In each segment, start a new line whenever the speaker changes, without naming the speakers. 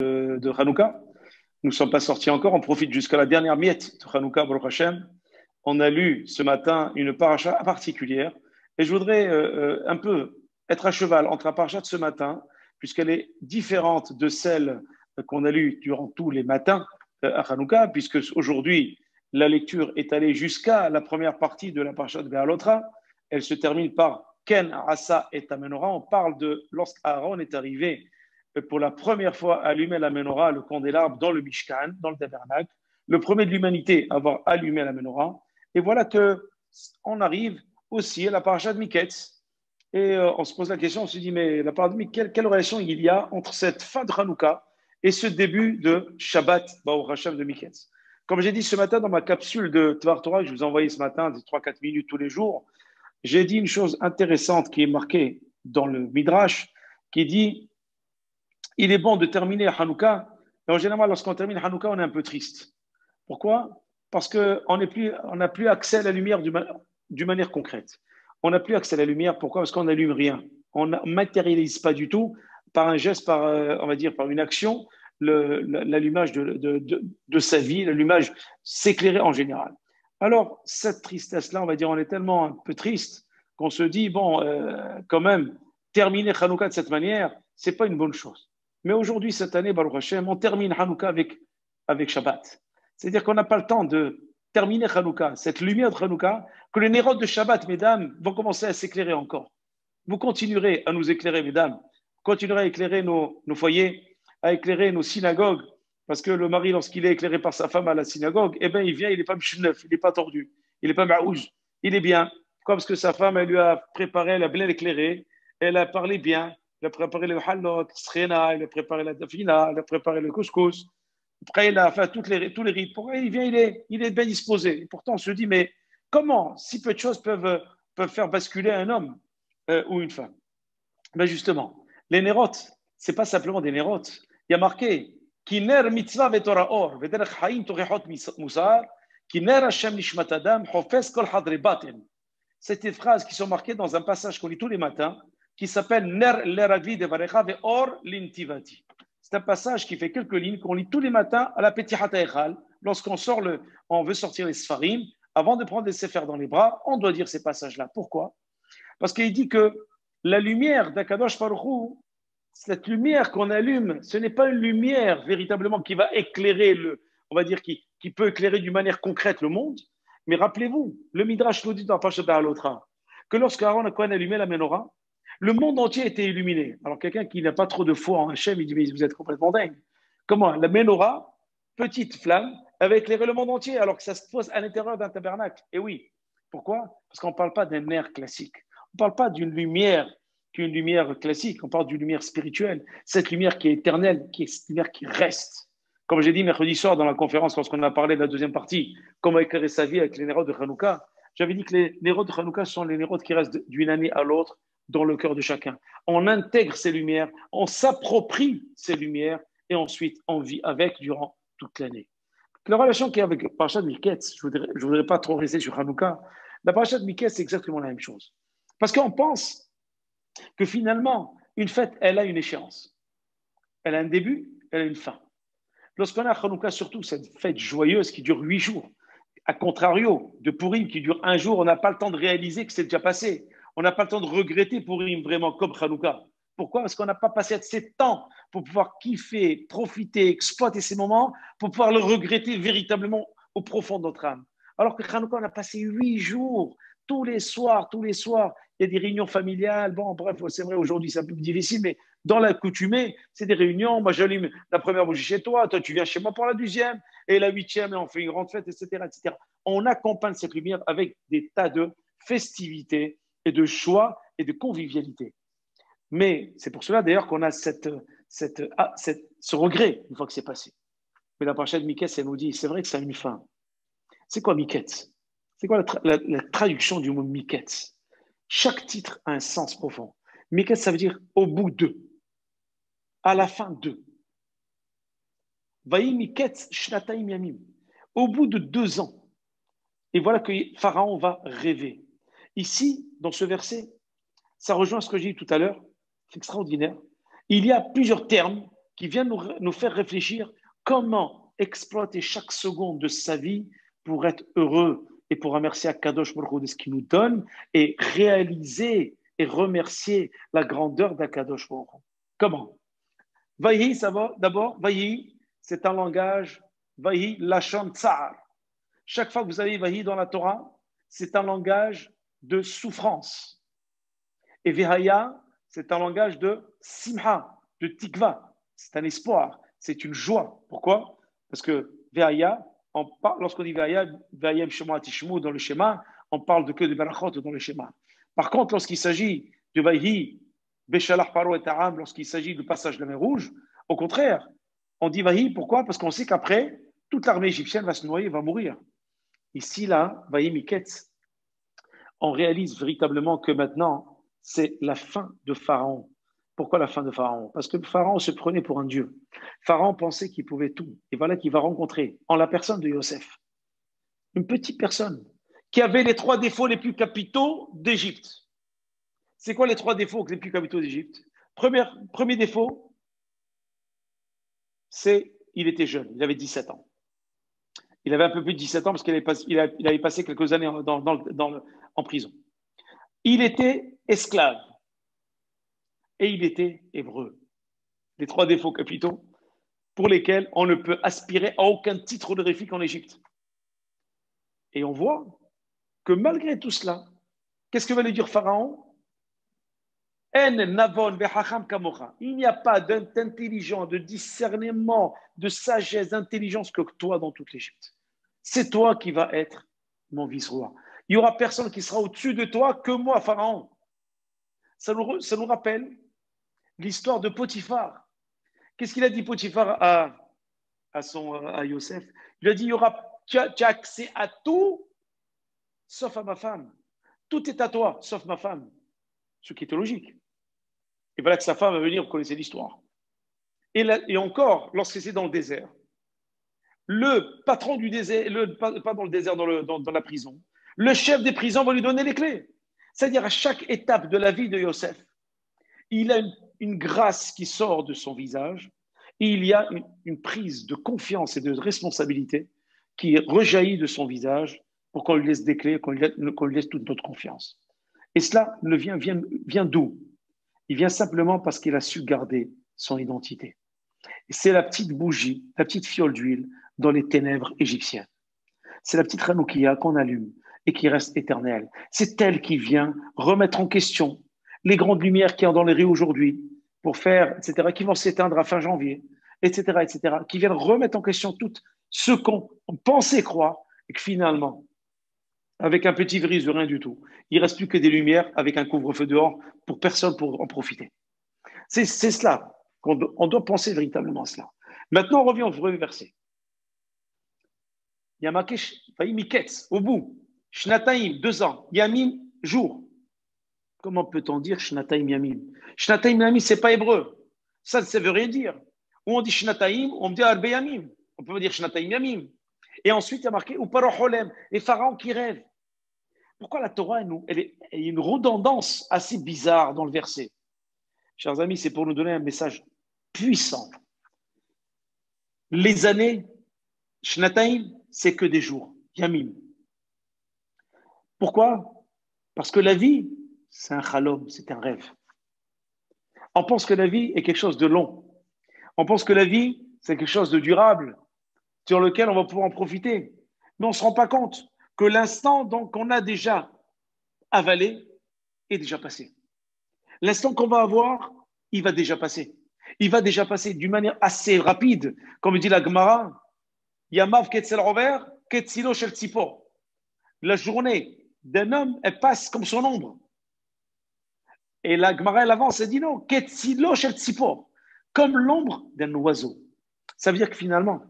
de Hanouka. Nous ne sommes pas sortis encore, on profite jusqu'à la dernière miette de Hanouka, Baruch Hashem. On a lu ce matin une paracha particulière et je voudrais un peu être à cheval entre la paracha de ce matin, puisqu'elle est différente de celle qu'on a lue durant tous les matins à Hanouka, puisque aujourd'hui, la lecture est allée jusqu'à la première partie de la paracha de Be'alotra. Elle se termine par Ken Asa et Menorah. On parle de lorsqu'Aaron est arrivé pour la première fois à allumer la menorah, le candélabre, dans le Mishkan, dans le tabernacle, le premier de l'humanité à avoir allumé la menorah. Et voilà qu'on arrive aussi à la paracha de Miketz. Et on se pose la question, on se dit, mais la paracha de Miketz, quelle relation il y a entre cette fin de Hanouka et ce début de Shabbat, Baruch Hashem de Miketz? Comme j'ai dit ce matin dans ma capsule de Tvar Torah que je vous ai envoyée ce matin, de 3-4 minutes tous les jours, j'ai dit une chose intéressante qui est marquée dans le Midrash, qui dit il est bon de terminer Hanouka, mais en général, lorsqu'on termine Hanouka, on est un peu triste. Pourquoi? Parce qu'on n'a plus accès à la lumière d'une manière concrète. On n'a plus accès à la lumière. Pourquoi? Parce qu'on n'allume rien. On ne matérialise pas du tout, par un geste, on va dire, par une action, l'allumage de sa vie, l'allumage s'éclairer en général. Alors, cette tristesse-là, on va dire, on est tellement un peu triste qu'on se dit, bon, quand même, terminer Hanouka de cette manière, ce n'est pas une bonne chose. Mais aujourd'hui, cette année, Baruch Hashem, on termine Hanouka avec Shabbat. C'est-à-dire qu'on n'a pas le temps de terminer Hanouka, cette lumière de Hanouka, que les nérodes de Shabbat, mesdames, vont commencer à s'éclairer encore. Vous continuerez à nous éclairer, mesdames. Vous continuerez à éclairer nos foyers, à éclairer nos synagogues, parce que le mari, lorsqu'il est éclairé par sa femme à la synagogue, eh bien, il vient, il n'est pas mchnef, il n'est pas tordu, il n'est pas maouj, il est bien. Pourquoi? Parce que sa femme, elle lui a préparé, elle a bien éclairé, elle a parlé bien, il a préparé le halot, srena, il a préparé la dafina, il a préparé le couscous. Après, il a fait tous les rites. Pourquoi il vient, il est bien disposé. Et pourtant, on se dit, mais comment si peu de choses peuvent faire basculer un homme ou une femme? Ben justement, les nérotes, ce n'est pas simplement des nérotes. Il y a marqué Kiner mitzvah ve'torah or, ve'derech haim torechot musar, Kiner Hashem nishmat adam, hofes kol hadre baten. C'est des phrases qui sont marquées dans un passage qu'on lit tous les matins, qui s'appelle Ner leragli de varecha ve'or l'intivati. C'est un passage qui fait quelques lignes qu'on lit tous les matins à la Petihat Echal. Lorsqu'on on veut sortir les Sfarim, avant de prendre les Sefer dans les bras, on doit dire ces passages-là. Pourquoi? Parce qu'il dit que la lumière d'Akadosh Baruch Hu, cette lumière qu'on allume, ce n'est pas une lumière véritablement qui va éclairer on va dire qui peut éclairer d'une manière concrète le monde. Mais rappelez-vous, le Midrash nous dit dans Parashat Be'alotra que lorsqu'Aaron a allumé la menorah, le monde entier était illuminé. Alors quelqu'un qui n'a pas trop de foi en Hachem, il dit mais vous êtes complètement dingue. Comment? La menorah, petite flamme, avait éclairé le monde entier alors que ça se pose à l'intérieur d'un tabernacle. Et oui. Pourquoi? Parce qu'on ne parle pas d'un nerf classique. On ne parle pas d'une lumière classique, on parle d'une lumière spirituelle. Cette lumière qui est éternelle, qui est cette lumière qui reste. Comme j'ai dit mercredi soir dans la conférence, lorsqu'on a parlé de la deuxième partie, comment éclairer sa vie avec les nérodes de Hanouka, j'avais dit que les nérodes de Hanouka sont les nérodes qui restent d'une année à l'autre dans le cœur de chacun. On intègre ces lumières, on s'approprie ces lumières et ensuite on vit avec durant toute l'année. La relation qu'il y a avec Parashat Miketz, je ne voudrais pas trop rester sur Hanouka, la Parashat Miketz, c'est exactement la même chose. Parce qu'on pense que finalement, une fête, elle a une échéance. Elle a un début, elle a une fin. Lorsqu'on a Hanouka, surtout cette fête joyeuse qui dure 8 jours, à contrario de Purim qui dure 1 jour, on n'a pas le temps de réaliser que c'est déjà passé. On n'a pas le temps de regretter Purim vraiment comme Hanouka. Pourquoi? Parce qu'on n'a pas passé assez de temps pour pouvoir kiffer, profiter, exploiter ces moments, pour pouvoir le regretter véritablement au profond de notre âme. Alors que Hanouka, on a passé 8 jours, tous les soirs, il y a des réunions familiales. Bon, bref, c'est vrai, aujourd'hui c'est un peu plus difficile, mais dans l'accoutumée, c'est des réunions. Moi, j'allume la première bougie chez toi, toi, tu viens chez moi pour la deuxième, et la 8e, et on fait une grande fête, etc., etc. On accompagne cette lumière avec des tas de festivités et de choix et de convivialité. Mais c'est pour cela d'ailleurs qu'on a ce regret une fois que c'est passé. Mais la paracha de Miketz, elle nous dit, c'est vrai que ça a une fin. C'est quoi Miketz? C'est quoi la traduction du mot Miketz? Chaque titre a un sens profond. Miketz, ça veut dire au bout de, à la fin de. Vayi Miketz shnataim yamim. Au bout de 2 ans. Et voilà que Pharaon va rêver. Ici, dans ce verset, ça rejoint ce que j'ai dit tout à l'heure. C'est extraordinaire. Il y a plusieurs termes qui vient nous faire réfléchir comment exploiter chaque seconde de sa vie pour être heureux et pour remercier Akadosh Baruch Hu de ce qu'il nous donne et réaliser et remercier la grandeur d'Akadosh Baruch Hu. Comment? Vaïhi, ça va d'abord, Vaïhi, c'est un langage, Vaïhi, Lachon Tsar. Chaque fois que vous avez Vaïhi dans la Torah, c'est un langage de souffrance. Et Vihaya, c'est un langage de Simha, de Tikva. C'est un espoir, c'est une joie. Pourquoi? Parce que Vihaya, lorsqu'on dit Vihaya, Vihaya Shema Tishmu dans le schéma, on parle de que de Berachot dans le schéma. Par contre, lorsqu'il s'agit de Vaïhi, Béchalach Paro et Aram, lorsqu'il s'agit du passage de la mer Rouge, au contraire, on dit Vaïhi, pourquoi? Parce qu'on sait qu'après, toute l'armée égyptienne va se noyer, va mourir. Ici, là, Vaïhi Miketz, on réalise véritablement que maintenant, c'est la fin de Pharaon. Pourquoi la fin de Pharaon? Parce que Pharaon se prenait pour un dieu. Pharaon pensait qu'il pouvait tout. Et voilà qu'il va rencontrer, en la personne de Yosef, une petite personne qui avait les 3 défauts les plus capitaux d'Égypte. C'est quoi les 3 défauts les plus capitaux d'Égypte? Premier défaut, c'est il était jeune, il avait 17 ans. Il avait un peu plus de 17 ans parce qu'il avait passé quelques années en prison. Il était esclave et il était hébreu. Les 3 défauts capitaux pour lesquels on ne peut aspirer à aucun titre honorifique en Égypte. Et on voit que malgré tout cela, qu'est-ce que va lui dire Pharaon? Il n'y a pas d'intelligence, de discernement, de sagesse, d'intelligence que toi dans toute l'Égypte. C'est toi qui vas être mon vice-roi. Il n'y aura personne qui sera au-dessus de toi que moi, Pharaon. Ça nous rappelle l'histoire de Potiphar. Qu'est-ce qu'il a dit Potiphar à Yosef? Il a dit, tu as accès à tout, sauf à ma femme. Tout est à toi, sauf ma femme. Ce qui était logique. Et voilà que sa femme va venir, vous connaissez l'histoire. Et encore, lorsque c'est dans le désert, le patron du désert, pas dans le désert, dans la prison, le chef des prisons va lui donner les clés. C'est-à-dire à chaque étape de la vie de Yosef, il a une grâce qui sort de son visage et il y a une prise de confiance et de responsabilité qui rejaillit de son visage pour qu'on lui laisse des clés, qu'on lui laisse toute notre confiance. Et cela vient d'où? Il vient simplement parce qu'il a su garder son identité. Et c'est la petite bougie, la petite fiole d'huile dans les ténèbres égyptiennes. C'est la petite Hanoukia qu'on allume et qui reste éternelle. C'est elle qui vient remettre en question les grandes lumières qu'il y a dans les rues aujourd'hui pour faire, etc., qui vont s'éteindre à fin janvier, etc., qui viennent remettre en question tout ce qu'on pensait croire et que finalement, avec un petit virus de rien du tout, il ne reste plus que des lumières avec un couvre-feu dehors pour personne pour en profiter. C'est cela qu'on doit penser véritablement à cela. Maintenant, on revient au vrai verset. Il y a marqué Miketz, au bout, Shnataim, 2 ans, Yamim, jour. Comment peut-on dire Shnataim Yamim? Shnataim Yamim, ce n'est pas hébreu. Ça ne veut rien dire. Ou on dit Shnataim, on dit Arbe Yamim. On peut dire Shnataim Yamim. Et ensuite, il y a marqué Uparocholem, les pharaons qui rêvent. Pourquoi la Torah, il y a une redondance assez bizarre dans le verset? Chers amis, c'est pour nous donner un message puissant. Les années, Shnataim, c'est que des jours. Yamim. Pourquoi? Parce que la vie, c'est un chalom, c'est un rêve. On pense que la vie est quelque chose de long. On pense que la vie, c'est quelque chose de durable, sur lequel on va pouvoir en profiter. Mais on ne se rend pas compte que l'instant qu'on a déjà avalé est déjà passé. L'instant qu'on va avoir, il va déjà passer. Il va déjà passer d'une manière assez rapide. Comme dit la Gemara, Yamav ketzel rover, ketzilo shel tzipo. La journée d'un homme, elle passe comme son ombre. Et la Gemara, elle avance, elle dit non, ketzilo shel tzipo, comme l'ombre d'un oiseau. Ça veut dire que finalement,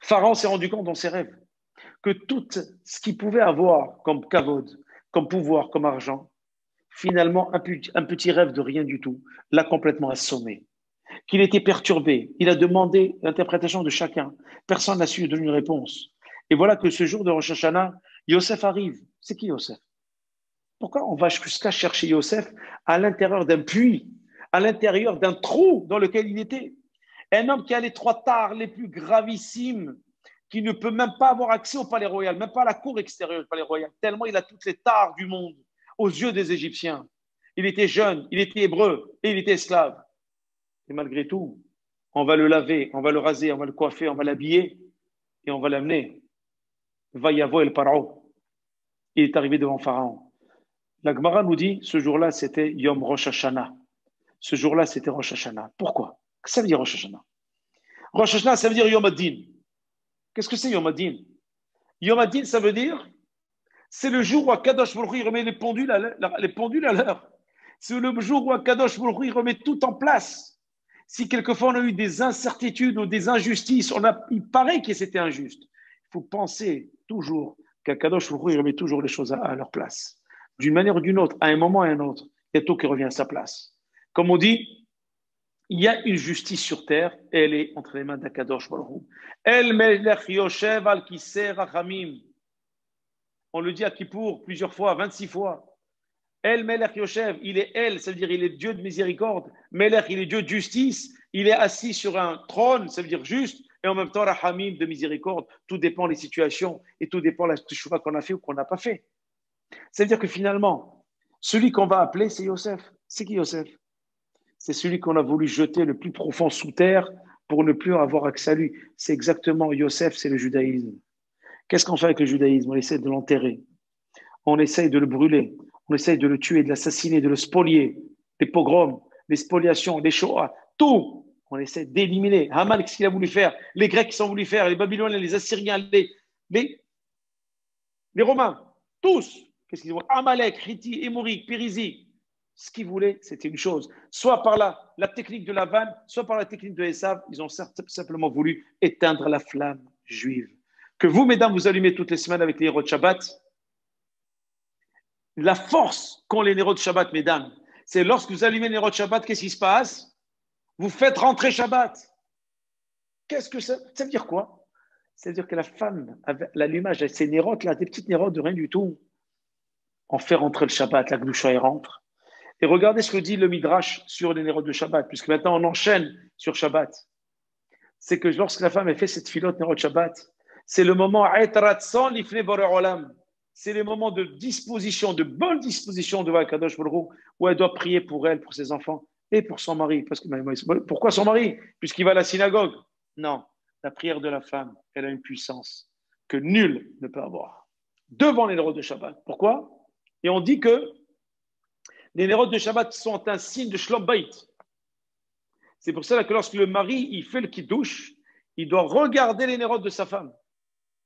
Pharaon s'est rendu compte dans ses rêves que tout ce qu'il pouvait avoir comme kavod, comme pouvoir, comme argent, finalement, un petit rêve de rien du tout l'a complètement assommé. Qu'il était perturbé. Il a demandé l'interprétation de chacun. Personne n'a su donner une réponse. Et voilà que ce jour de Rosh Hashanah, Yosef arrive. C'est qui Yosef? Pourquoi on va jusqu'à chercher Yosef à l'intérieur d'un puits, à l'intérieur d'un trou dans lequel il était? Un homme qui a les 3 tares les plus gravissimes, qui ne peut même pas avoir accès au palais royal, même pas à la cour extérieure du palais royal, tellement il a toutes les tares du monde aux yeux des Égyptiens. Il était jeune, il était hébreu et il était esclave. Et malgré tout, on va le laver, on va le raser, on va le coiffer, on va l'habiller et on va l'amener. Vayavo el Paro. Il est arrivé devant Pharaon. La Gemara nous dit, ce jour-là, c'était Yom Rosh Hashanah. Ce jour-là, c'était Rosh Hashanah. Pourquoi? Qu'est-ce que ça veut dire Rosh Hashanah? Rosh Hashanah, ça veut dire Yom Adin. Qu'est-ce que c'est Yom Adin? Yom Adin, ça veut dire, c'est le jour où Akadosh Baruch Hu remet les pendules à l'heure. C'est le jour où Akadosh Baruch Hu remet tout en place. Si quelquefois on a eu des incertitudes ou des injustices, il paraît que c'était injuste. Il faut penser toujours qu'Akadosh Baruch Hu remet toujours les choses à leur place. D'une manière ou d'une autre, à un moment et à un autre, il y a tout qui revient à sa place. Comme on dit, il y a une justice sur terre et elle est entre les mains d'Akadosh Baruch Hu. El melech yoshev al kiseh rachamim. On le dit à Kippour plusieurs fois, 26 fois. El Melech Yoshev, il est El, ça veut dire il est Dieu de miséricorde. Melech, il est Dieu de justice. Il est assis sur un trône, ça veut dire juste. Et en même temps, Rahamim, de miséricorde. Tout dépend des situations et tout dépend de la teshuvah qu'on a fait ou qu'on n'a pas fait. Ça veut dire que finalement, celui qu'on va appeler, c'est Yosef. C'est qui Yosef? C'est celui qu'on a voulu jeter le plus profond sous terre pour ne plus avoir accès à lui. C'est exactement Yosef, c'est le judaïsme. Qu'est-ce qu'on fait avec le judaïsme? On essaie de l'enterrer. On essaye de le brûler. On essaye de le tuer, de l'assassiner, de le spolier. Les pogroms, les spoliations, les Shoah, tout. On essaie d'éliminer. Haman, qu'est-ce qu'il a voulu faire? Les Grecs, qui ont voulu faire? Les Babyloniens, les Assyriens, les Romains, tous. Qu'est-ce qu'ils voulaient? Amalek, Hiti, Émorique, Périsie. Ce qu'ils voulaient, c'était une chose. Soit par la technique de la vanne, soit par la technique de Esav. Ils ont simplement voulu éteindre la flamme juive. Que vous, mesdames, vous allumez toutes les semaines avec les héros de Shabbat. La force qu'ont les héros de Shabbat, mesdames, c'est lorsque vous allumez les héros de Shabbat, qu'est-ce qui se passe? Vous faites rentrer Shabbat. Qu'est-ce que ça veut dire quoi? Ça veut dire que la femme, avec l'allumage de ces nérotes, là, des petites nérotes de rien du tout, on fait rentrer le Shabbat, la Gdusha y rentre. Et regardez ce que dit le Midrash sur les nérotes de Shabbat, puisque maintenant on enchaîne sur Shabbat. C'est que lorsque la femme a fait cette filote nérote Shabbat, c'est le moment c'est les moments de disposition, de bonne disposition devant Kadosh Baruch Hu, où elle doit prier pour elle, pour ses enfants et pour son mari. Pourquoi son mari? Puisqu'il va à la synagogue. Non, la prière de la femme, elle a une puissance que nul ne peut avoir. Devant les nérotes de Shabbat. Pourquoi? Et on dit que les nérotes de Shabbat sont un signe de Shlom Bayit. C'est pour cela que lorsque le mari il fait le kiddush, il doit regarder les nérotes de sa femme.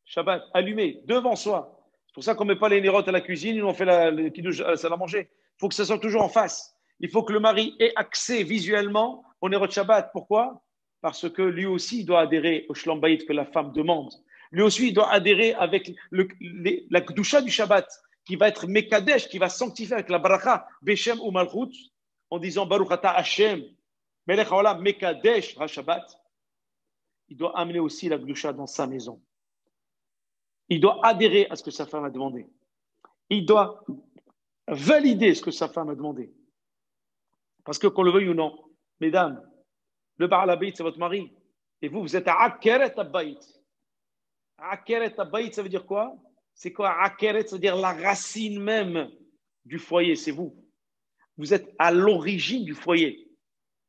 Shabbat, allumé, devant soi. C'est pour ça qu'on ne met pas les nérotes à la cuisine, on fait le kiddush à la salle à manger. Il faut que ça soit toujours en face. Il faut que le mari ait accès visuellement au nérotes Shabbat. Pourquoi? Parce que lui aussi, il doit adhérer au Shlom Bayit que la femme demande. Lui aussi, il doit adhérer avec la Kedusha du Shabbat, qui va être Mekadesh, qui va sanctifier avec la Baraka, Beshem ou Malchut, en disant Baruch Ata Hashem, Melech Haolam, Mekadesh, HaShabbat. Il doit amener aussi la Kedusha dans sa maison. Il doit adhérer à ce que sa femme a demandé. Il doit valider ce que sa femme a demandé. Parce que qu'on le veuille ou non, mesdames, le Baal Habayit, c'est votre mari. Et vous, vous êtes à Akeret Habayit. Akeret Habayit, ça veut dire quoi? C'est quoi Akeret? Ça veut dire la racine même du foyer, c'est vous. Vous êtes à l'origine du foyer.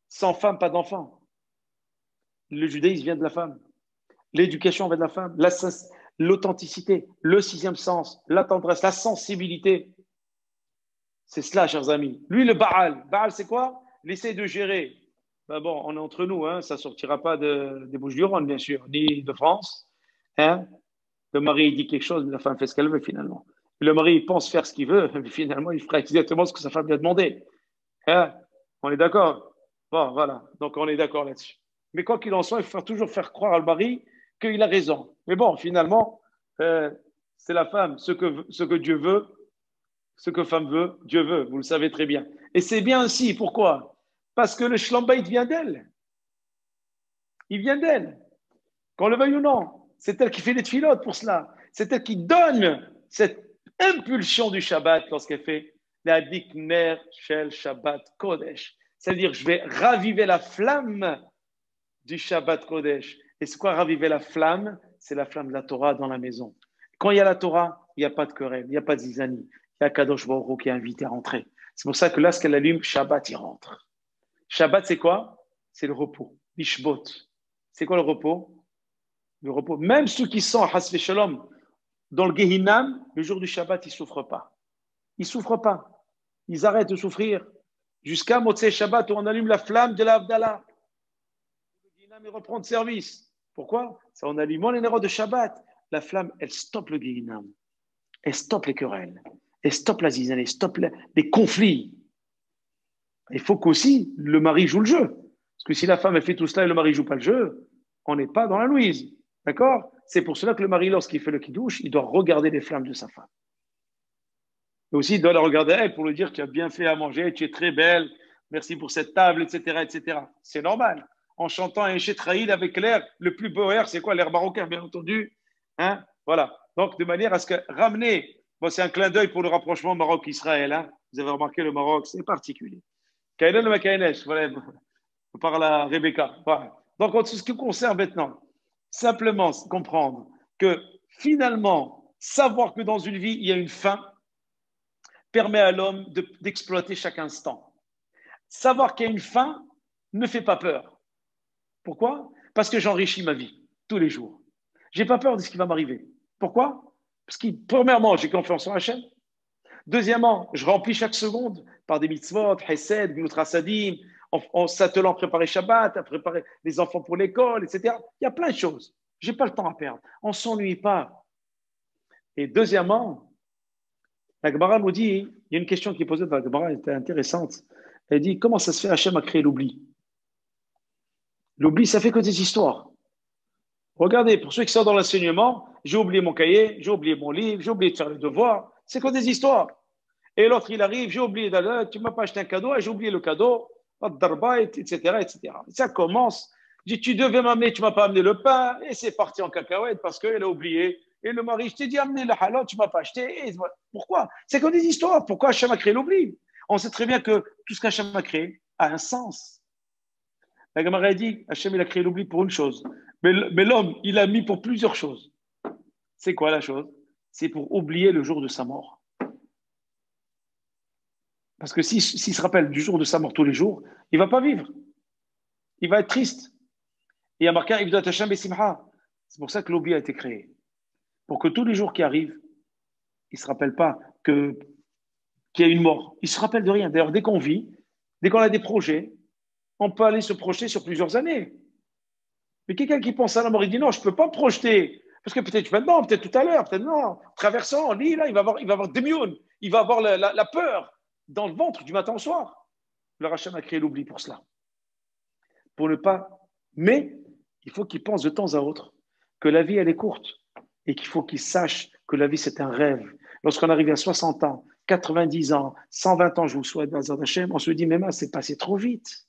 Sans femme, pas d'enfant. Le judaïsme vient de la femme. L'éducation vient de la femme. L'authenticité, le sixième sens, la tendresse, la sensibilité. C'est cela, chers amis. Lui, le Baal. Baal, c'est quoi? Il essaie de gérer. Ben bon, on est entre nous, hein, ça ne sortira pas des Bouches-du-Rhône, bien sûr, ni de France. Hein. Le mari il dit quelque chose, mais la femme fait ce qu'elle veut finalement. Le mari il pense faire ce qu'il veut, mais finalement il fera exactement ce que sa femme lui a demandé. Hein. On est d'accord? Bon, voilà. Donc on est d'accord là-dessus. Mais quoi qu'il en soit, il faut toujours faire croire à le mari qu'il a raison. Mais bon, finalement, c'est la femme. Ce que Dieu veut, ce que femme veut, Dieu veut. Vous le savez très bien. Et c'est bien aussi. Pourquoi? Parce que le Shlom Bayit vient d'elle. Il vient d'elle. Qu'on le veuille ou non. C'est elle qui fait les tfilotes pour cela. C'est elle qui donne cette impulsion du Shabbat lorsqu'elle fait la dikner shel Shabbat Kodesh. C'est-à-dire, je vais raviver la flamme du Shabbat Kodesh. Et c'est quoi raviver la flamme? C'est la flamme de la Torah dans la maison. Quand il y a la Torah, il n'y a pas de querelle, il n'y a pas de zizanie. Il y a Kadosh Baruch Hu qui est invité à rentrer. C'est pour ça que là, ce qu'elle allume, Shabbat, il rentre. Shabbat, c'est quoi? C'est le repos. Ishbot. C'est quoi le repos? Le repos. Même ceux qui sont, Hasve Shalom, dans le Gehinam, le jour du Shabbat, ils ne souffrent pas. Ils ne souffrent pas. Ils arrêtent de souffrir jusqu'à Motzei Shabbat où on allume la flamme de la Havdalah. Le Gehinam, il reprend de service. Pourquoi? Ça, en allumant les nérodes de Shabbat, la flamme, elle stoppe le Gehinam. Elle stoppe les querelles. Elle stoppe la zizanie. Elle stoppe les conflits. Il faut qu'aussi le mari joue le jeu. Parce que si la femme elle fait tout cela et le mari ne joue pas le jeu, on n'est pas dans la Louise. D'accord? C'est pour cela que le mari, lorsqu'il fait le kidouche, il doit regarder les flammes de sa femme. Et aussi, il doit la regarder elle pour lui dire tu as bien fait à manger, tu es très belle, merci pour cette table, etc. etc. C'est normal. En chantant un Chetraïl avec l'air, le plus beau air, c'est quoi? L'air marocain, bien entendu. Hein? Voilà. Donc, de manière à ce que ramener, bon, c'est un clin d'œil pour le rapprochement Maroc-Israël. Hein? Vous avez remarqué, le Maroc, c'est particulier. Kaïnen ou Makaïnesh, voilà, on parle à Rebecca. Voilà. Donc, en ce qui concerne maintenant, simplement comprendre que finalement, savoir que dans une vie, il y a une fin, permet à l'homme d'exploiter chaque instant. Savoir qu'il y a une fin ne fait pas peur. Pourquoi? Parce que j'enrichis ma vie tous les jours. Je n'ai pas peur de ce qui va m'arriver. Pourquoi? Parce que, premièrement, j'ai confiance en Hachem. Deuxièmement, je remplis chaque seconde par des mitzvot, chesed, glut rasadim, en s'attelant à préparer Shabbat, à préparer les enfants pour l'école, etc. Il y a plein de choses. Je n'ai pas le temps à perdre. On ne s'ennuie pas. Et deuxièmement, la Gemara nous dit, il y a une question qui est posée dans la Gemara, elle était intéressante. Elle dit, comment ça se fait Hachem a créé l'oubli? L'oubli, ça fait que des histoires. Regardez, pour ceux qui sont dans l'enseignement, j'ai oublié mon cahier, j'ai oublié mon livre, j'ai oublié de faire les devoirs. C'est que des histoires. Et l'autre, il arrive, j'ai oublié d'aller, tu ne m'as pas acheté un cadeau, et j'ai oublié le cadeau, etc., etc. Ça commence. Je dis, tu devais m'amener, tu ne m'as pas amené le pain, et c'est parti en cacahuète parce qu'elle a oublié. Et le mari, je t'ai dit, amenez le halal, tu ne m'as pas acheté. Et pourquoi? C'est que des histoires. Pourquoi Hachem a créé l'oubli? On sait très bien que tout ce qu'Hachem a créé a un sens. La Gemara dit, Hachem, il a créé l'oubli pour une chose. Mais l'homme, il a mis pour plusieurs choses. C'est quoi la chose? C'est pour oublier le jour de sa mort. Parce que s'il se rappelle du jour de sa mort tous les jours, il ne va pas vivre. Il va être triste. Il y a marqué Ibdat Hashem Besimha. C'est pour ça que l'oubli a été créé. Pour que tous les jours qui arrivent, il ne se rappelle pas qu'il y a une mort. Il ne se rappelle de rien. D'ailleurs, dès qu'on vit, dès qu'on a des projets, on peut aller se projeter sur plusieurs années. Mais quelqu'un qui pense à la mort, il dit non, je ne peux pas me projeter. Parce que peut-être maintenant, peut-être tout à l'heure, peut-être non. Traversant, lui, là, il va avoir des millions. Il va avoir la peur dans le ventre du matin au soir. Le Hachem a créé l'oubli pour cela. Pour ne pas. Mais il faut qu'il pense de temps à autre que la vie, elle est courte. Et qu'il faut qu'il sache que la vie, c'est un rêve. Lorsqu'on arrive à 60 ans, 90 ans, 120 ans, je vous souhaite, Bazar Hachem, on se dit, mais c'est passé trop vite.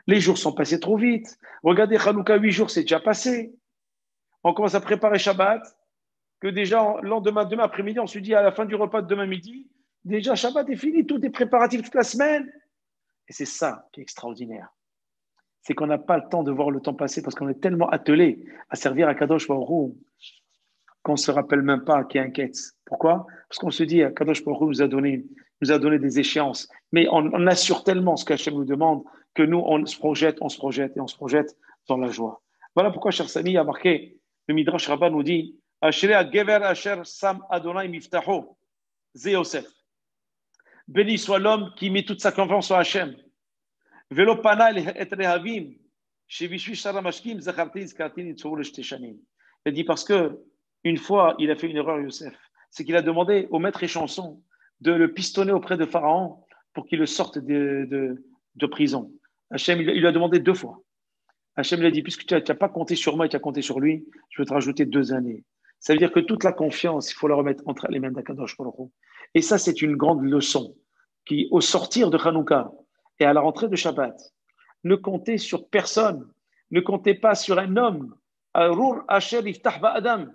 Les jours sont passés trop vite. Regardez, Hanouka, 8 jours, c'est déjà passé. On commence à préparer Shabbat, que déjà, lendemain, demain après-midi, on se dit à la fin du repas de demain midi, déjà Shabbat est fini, tout est préparatif toute la semaine. Et c'est ça qui est extraordinaire. C'est qu'on n'a pas le temps de voir le temps passer parce qu'on est tellement attelé à servir à Kadosh Baruch Hu qu'on ne se rappelle même pas qu'il y a un quête. Pourquoi? Parce qu'on se dit, Kadosh Baruch Hu nous a donné des échéances. Mais on assure tellement ce qu'Hachem nous demande que nous, on se projette dans la joie. Voilà pourquoi, cher Samy, il y a marqué, le Midrash Rabbah nous dit, Ashrei ha-gever asher sam Adonai miftaho, ze Yosef. Béni soit l'homme qui met toute sa confiance en Hachem. Velo pana et rehavim, shevishvi sharamashkim, zacharti zkarti nitzou l'shteshanim. Il dit parce que une fois, il a fait une erreur, Yosef. C'est qu'il a demandé au maître échanson de le pistonner auprès de Pharaon pour qu'il le sorte de prison. Hachem, il lui a demandé 2 fois. Hachem lui a dit, puisque tu n'as pas compté sur moi et tu as compté sur lui, je vais te rajouter 2 années. Ça veut dire que toute la confiance, il faut la remettre entre les mains d'Akadosh Baruch Hu. Et ça, c'est une grande leçon qui, au sortir de Hanouka et à la rentrée de Shabbat, ne comptez sur personne. Ne comptez pas sur un homme. Arur asher iftah ba'adam.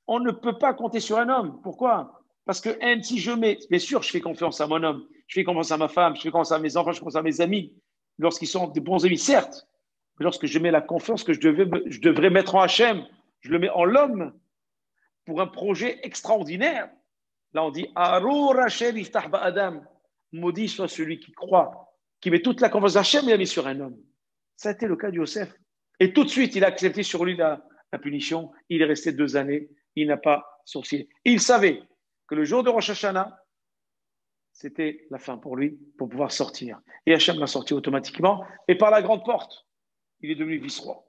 On ne peut pas compter sur un homme. Pourquoi? Parce que si je mets, bien sûr, je fais confiance à mon homme, je fais confiance à ma femme, je fais confiance à mes enfants, je fais confiance à mes amis, lorsqu'ils sont des bons amis, certes. Mais lorsque je mets la confiance que je devrais mettre en Hachem, je le mets en l'homme pour un projet extraordinaire. Là, on dit Arur Hachem iftah ba'adam. Maudit soit celui qui croit, qui met toute la confiance d'Hachem, il a mis sur un homme. Ça a été le cas de Yosef. Et tout de suite, il a accepté sur lui la punition. Il est resté 2 années. Il n'a pas sourcillé. Il savait que le jour de Rosh Hashanah, c'était la fin pour lui, pour pouvoir sortir. Et Hachem l'a sorti automatiquement. Et par la grande porte, il est devenu vice-roi.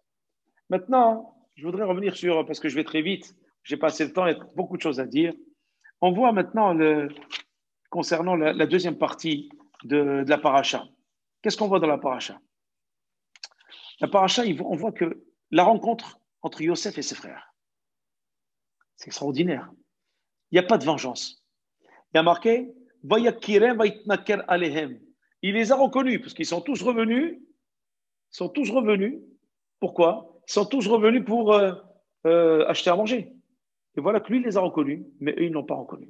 Maintenant, je voudrais revenir sur, parce que je vais très vite, j'ai passé le temps, il y a beaucoup de choses à dire. On voit maintenant, concernant la deuxième partie de la paracha. Qu'est-ce qu'on voit dans la paracha? La paracha, on voit que la rencontre entre Yosef et ses frères, c'est extraordinaire. Il n'y a pas de vengeance. Il y a marqué Vayakirem vayitnaker alehem. Il les a reconnus parce qu'ils sont tous revenus. Ils sont tous revenus. Pourquoi? Ils sont tous revenus pour acheter à manger. Et voilà que lui, il les a reconnus, mais eux, ils n'ont pas reconnus.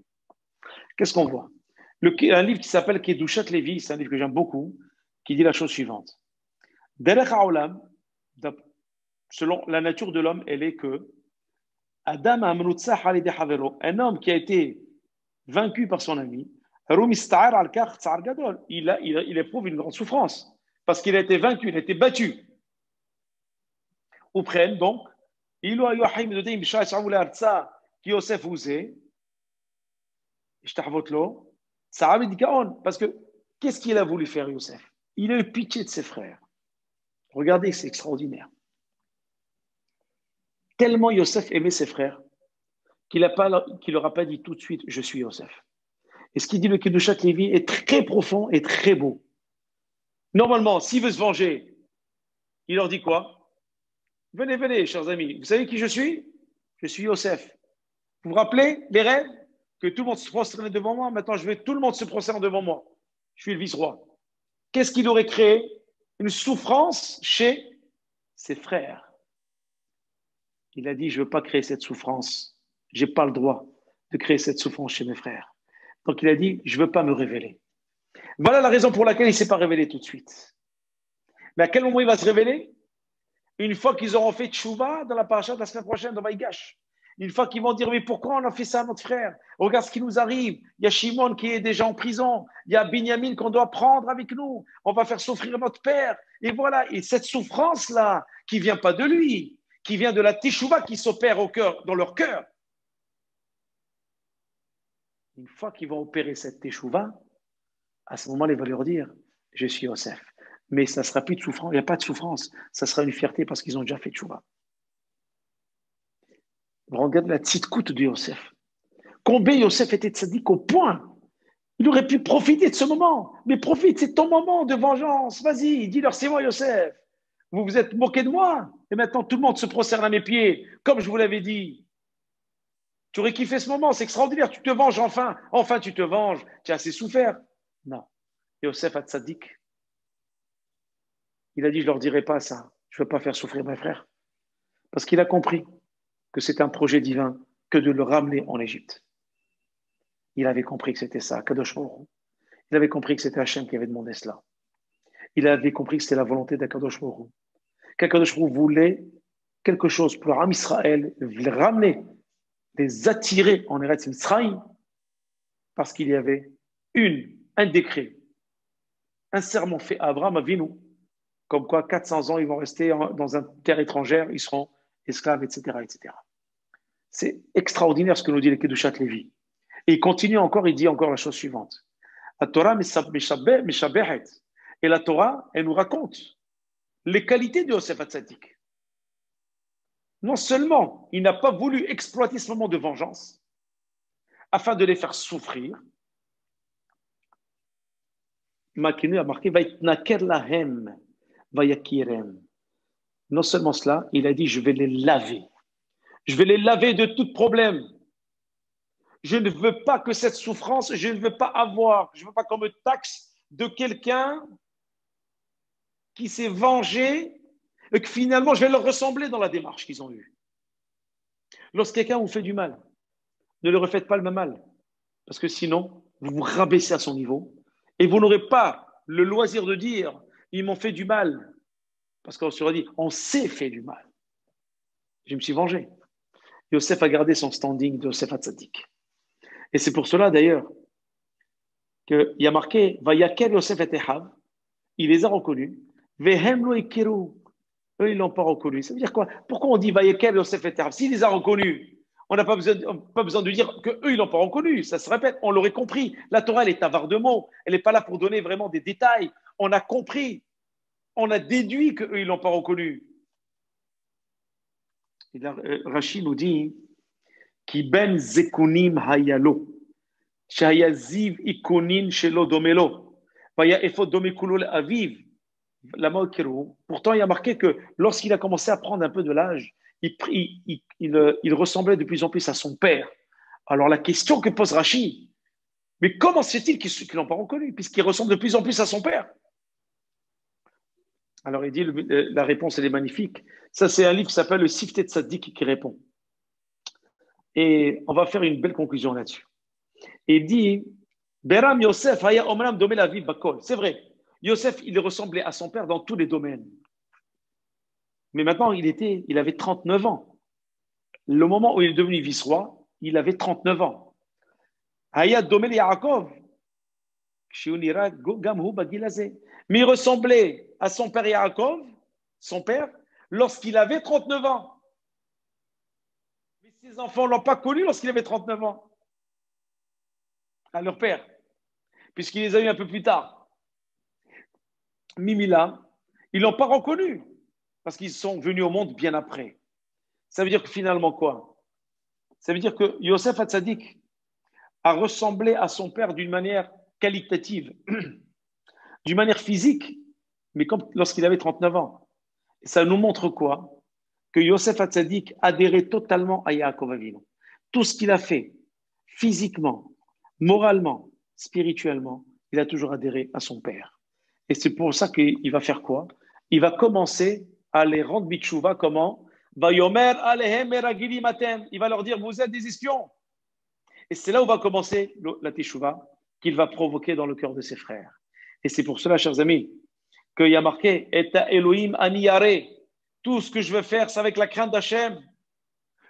Qu'est-ce qu'on voit? Un livre qui s'appelle Kedushat Levi, c'est un livre que j'aime beaucoup, qui dit la chose suivante. Derech haolam, selon la nature de l'homme, elle est que Adam un homme qui a été vaincu par son ami, il éprouve une grande souffrance parce qu'il a été vaincu, il a été battu. Ou prennent donc, parce que qu'est-ce qu'il a voulu faire, Yosef? Il a eu pitié de ses frères. Regardez, c'est extraordinaire. Tellement Yosef aimait ses frères qu'il leur a pas dit tout de suite « je suis Yosef ». Et ce qu'il dit le Kedushat Levi est très profond et très beau. Normalement, s'il veut se venger, il leur dit quoi? Venez, venez, chers amis. Vous savez qui je suis? Je suis Yosef. Vous vous rappelez les rêves? Que tout le monde se prosterne devant moi. Maintenant, tout le monde se prosterne devant moi. Je suis le vice-roi. Qu'est-ce qu'il aurait créé? Une souffrance chez ses frères. Il a dit, je ne veux pas créer cette souffrance. Je n'ai pas le droit de créer cette souffrance chez mes frères. Donc il a dit, je ne veux pas me révéler. Voilà la raison pour laquelle il ne s'est pas révélé tout de suite. Mais à quel moment il va se révéler? Une fois qu'ils auront fait tchouva dans la paracha de la semaine prochaine, dans Vaïgash. Une fois qu'ils vont dire, mais pourquoi on a fait ça à notre frère? Regarde ce qui nous arrive. Il y a Shimon qui est déjà en prison. Il y a Binyamin qu'on doit prendre avec nous. On va faire souffrir notre père. Et voilà. Et cette souffrance-là, qui ne vient pas de lui, qui vient de la teshuvah qui s'opère dans leur cœur. Une fois qu'ils vont opérer cette teshuvah, à ce moment-là, il va leur dire, je suis Yosef. Mais ça ne sera plus de souffrance. Il n'y a pas de souffrance. Ça sera une fierté parce qu'ils ont déjà fait teshuvah. Regarde la tzidkout de Yosef. Combien Yosef était tzaddik au point. Il aurait pu profiter de ce moment. Mais profite, c'est ton moment de vengeance. Vas-y, dis-leur, c'est moi Yosef. Vous vous êtes moqué de moi. Et maintenant, tout le monde se prosterne à mes pieds, comme je vous l'avais dit. Tu aurais kiffé ce moment, c'est extraordinaire. Tu te venges enfin. Enfin, tu te venges. Tu as assez souffert. Non. Yosef a tzaddik. Il a dit, je ne leur dirai pas ça. Je ne veux pas faire souffrir mes frères. Parce qu'il a compris que c'est un projet divin que de le ramener en Égypte. Il avait compris que c'était ça, Kadosh Baruch. Il avait compris que c'était Hachem qui avait demandé cela. Il avait compris que c'était la volonté d'Akadosh Baruch. Qu'Akadosh Baruch voulait quelque chose pour l'Am Israël, les ramener, les attirer en Eretz Mitzrayim, parce qu'il y avait un décret, un serment fait à Abraham Avinu, comme quoi 400 ans ils vont rester dans une terre étrangère, ils seront esclaves, etc., etc. C'est extraordinaire ce que nous dit le Kedushat Levi. Et il continue encore, il dit encore la chose suivante. La Torah mishabehet. Et la Torah, elle nous raconte les qualités de Yosef Hatzadik. Non seulement il n'a pas voulu exploiter ce moment de vengeance afin de les faire souffrir, Makinu a marqué Vaitnaker lahem vayakirem. Non seulement cela, il a dit je vais les laver. Je vais les laver de tout problème. Je ne veux pas que cette souffrance, je ne veux pas avoir, je ne veux pas qu'on me taxe de quelqu'un qui s'est vengé et que finalement je vais leur ressembler dans la démarche qu'ils ont eue. Lorsque quelqu'un vous fait du mal, ne le refaites pas le même mal, parce que sinon, vous vous rabaissez à son niveau et vous n'aurez pas le loisir de dire ils m'ont fait du mal, parce qu'on se dit, on s'est fait du mal. Je me suis vengé. Yosef a gardé son standing de Yosef Hatzadik. Et c'est pour cela d'ailleurs qu'il y a marqué Vayakel Yosef et Echav, il les a reconnus. Vehem lo ikiru, eux ils ne l'ont pas reconnu. Ça veut dire quoi? Pourquoi on dit Vayakel Yosef et Echav? S'il les a reconnus, on n'a pas besoin de dire qu'eux ils ne l'ont pas reconnu. Ça se répète, on l'aurait compris. La Torah elle est avare de mots, elle n'est pas là pour donner vraiment des détails. On a compris, on a déduit qu'eux ils ne l'ont pas reconnu. Et là, Rachid nous dit Ki ben zekunim hayalo. Shayaziv ikonin shelo domelo. Vaya efod domekulo aviv. Pourtant, il y a marqué que lorsqu'il a commencé à prendre un peu de l'âge, il ressemblait de plus en plus à son père. Alors la question que pose Rachid, mais comment se fait-il qu'ils n'ont pas reconnu, puisqu'il ressemble de plus en plus à son père? Alors il dit, la réponse elle est magnifique. Ça c'est un livre qui s'appelle le Siftet Tzaddik qui répond. Et on va faire une belle conclusion là-dessus. Et il dit, Beram Yosef haya omram domé la vie bakol. C'est vrai, Yosef, il ressemblait à son père dans tous les domaines. Mais maintenant, il avait 39 ans. Le moment où il est devenu vice-roi, il avait 39 ans. Haya domé Yaakov. Mais il ressemblait à son père Yaakov, son père, lorsqu'il avait 39 ans. Mais ses enfants ne l'ont pas connu lorsqu'il avait 39 ans. À leur père, puisqu'il les a eu un peu plus tard. Mimila, ils ne l'ont pas reconnu, parce qu'ils sont venus au monde bien après. Ça veut dire que finalement quoi? Ça veut dire que Yosef Hatzadik a ressemblé à son père d'une manière qualitative, d'une manière physique, mais comme lorsqu'il avait 39 ans. Et ça nous montre quoi? Que Yosef Hatzadik adhérait totalement à Yaakov Avinu. Tout ce qu'il a fait, physiquement, moralement, spirituellement, il a toujours adhéré à son père. Et c'est pour ça qu'il va faire quoi? Il va commencer à les rendre bitchouva. Comment? Il va leur dire, vous êtes des espions. Et c'est là où va commencer la teshuva qu'il va provoquer dans le cœur de ses frères. Et c'est pour cela, chers amis, qu'il y a marqué Eta Elohim aniyare. Tout ce que je veux faire, c'est avec la crainte d'Hachem.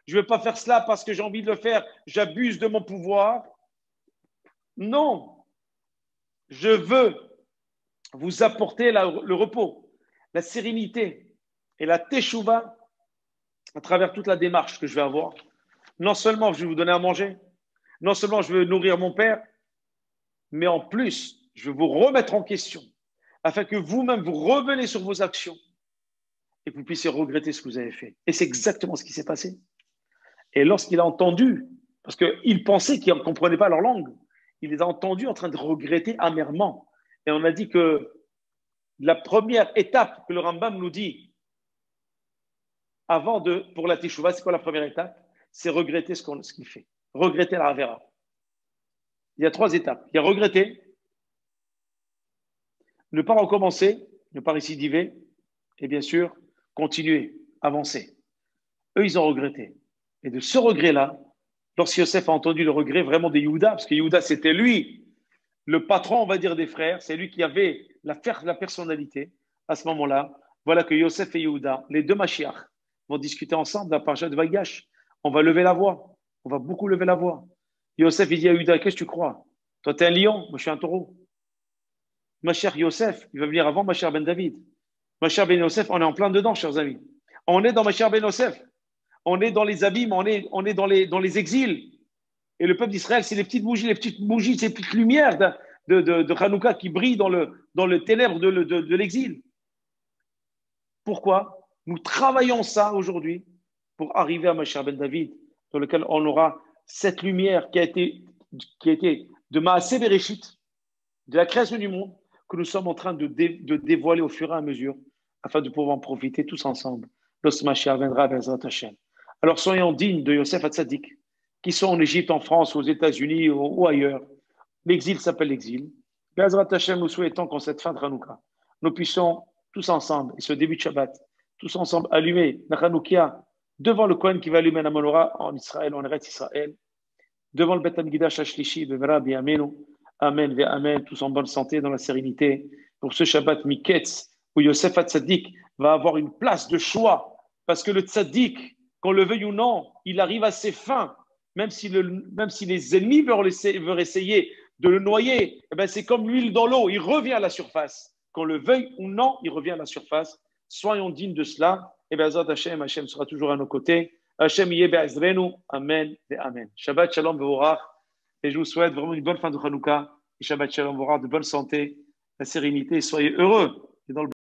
Je ne veux pas faire cela parce que j'ai envie de le faire. J'abuse de mon pouvoir. Non. Je veux vous apporter le repos, la sérénité et la teshuva à travers toute la démarche que je vais avoir. Non seulement je vais vous donner à manger, non seulement je vais nourrir mon père, mais en plus, je vais vous remettre en question afin que vous-même vous revenez sur vos actions et que vous puissiez regretter ce que vous avez fait. Et c'est exactement ce qui s'est passé. Et lorsqu'il a entendu, parce qu'il pensait qu'il ne comprenait pas leur langue, il les a entendus en train de regretter amèrement. Et on a dit que la première étape que le Rambam nous dit pour la Teshuvah, c'est quoi la première étape? C'est regretter ce qu'il fait. Regretter la Havera. Il y a 3 étapes. Il y a regretter, ne pas recommencer, ne pas récidiver, et bien sûr, continuer, avancer. Eux, ils ont regretté. Et de ce regret-là, lorsque Yosef a entendu le regret vraiment de Yehuda, parce que Yehuda, c'était lui, le patron, on va dire, des frères, c'est lui qui avait la personnalité, à ce moment-là, voilà que Yosef et Yehuda, les deux Mashiach, vont discuter ensemble la parasha de Vaïgash. On va lever la voix. On va beaucoup lever la voix. Yosef, il dit à Yehuda, qu'est-ce que tu crois? Toi, tu es un lion, moi, je suis un taureau. Ma chère Yosef, il va venir avant ma chère Ben David. Ma chère Ben Yosef, on est en plein dedans, chers amis. On est dans ma chère Ben Yosef. On est dans les abîmes, on est dans les exils. Et le peuple d'Israël, c'est les petites bougies, ces petites lumières de Hanouka qui brillent dans le ténèbre de l'exil. Pourquoi? Nous travaillons ça aujourd'hui pour arriver à ma chère Ben David, dans lequel on aura cette lumière qui a été de Maaseh Bereshit, de la création du monde, que nous sommes en train de dévoiler au fur et à mesure, afin de pouvoir en profiter tous ensemble, lorsque Mashiach viendra, Bezrat Hashem. Alors soyons dignes de Yosef Hatzadik, qui sont en Égypte, en France, aux États-Unis ou ailleurs. L'exil s'appelle l'exil. Bezrat Hashem, nous souhaitons qu'en cette fin de Hanouka, nous puissions tous ensemble, et ce début de Shabbat, tous ensemble allumer la Hanoukia devant le Kohen qui va allumer la menorah en Israël, en Eretz Israël, devant le Bet HaMikdash HaShlishi, Bevera B'Yameinu. Amen, ve Amen, tous en bonne santé, dans la sérénité, pour ce Shabbat Miketz, où Yosef Hatzadik va avoir une place de choix. Parce que le tzaddik, qu'on le veuille ou non, il arrive à ses fins. Même si les ennemis veulent essayer de le noyer, eh ben c'est comme l'huile dans l'eau, il revient à la surface. Qu'on le veuille ou non, il revient à la surface. Soyons dignes de cela. Et bien, Hashem sera toujours à nos côtés. Hashem yé be'ezrenu. Amen et Amen. Shabbat shalom ve'orach. Et je vous souhaite vraiment une bonne fin de Hanouka. Et Shabbat shalom ve'orach, de bonne santé, la sérénité. Soyez heureux. Et dans le